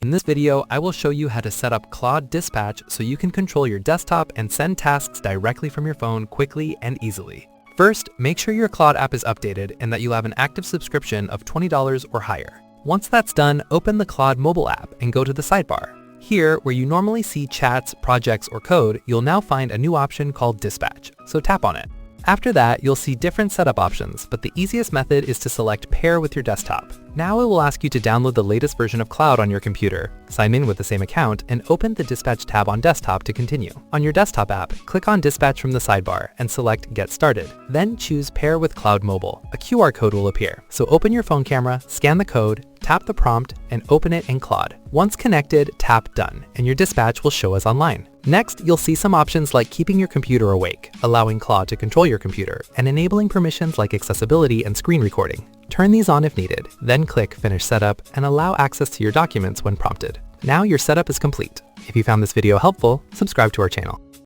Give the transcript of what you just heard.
In this video, I will show you how to set up Claude Dispatch so you can control your desktop and send tasks directly from your phone quickly and easily. First, make sure your Claude app is updated and that you have an active subscription of $20 or higher. Once that's done, open the Claude mobile app and go to the sidebar. Here, where you normally see chats, projects, or code, you'll now find a new option called Dispatch, so tap on it. After that, you'll see different setup options, but the easiest method is to select Pair with your desktop. Now it will ask you to download the latest version of Claude on your computer, sign in with the same account, and open the Dispatch tab on desktop to continue. On your desktop app, click on Dispatch from the sidebar and select Get Started. Then choose Pair with Cloud Mobile. A QR code will appear, so open your phone camera, scan the code, tap the prompt, and open it in Claude. Once connected, tap Done, and your dispatch will show us online. Next, you'll see some options like keeping your computer awake, allowing Claude to control your computer, and enabling permissions like accessibility and screen recording. Turn these on if needed, then click Finish Setup and allow access to your documents when prompted. Now your setup is complete. If you found this video helpful, subscribe to our channel.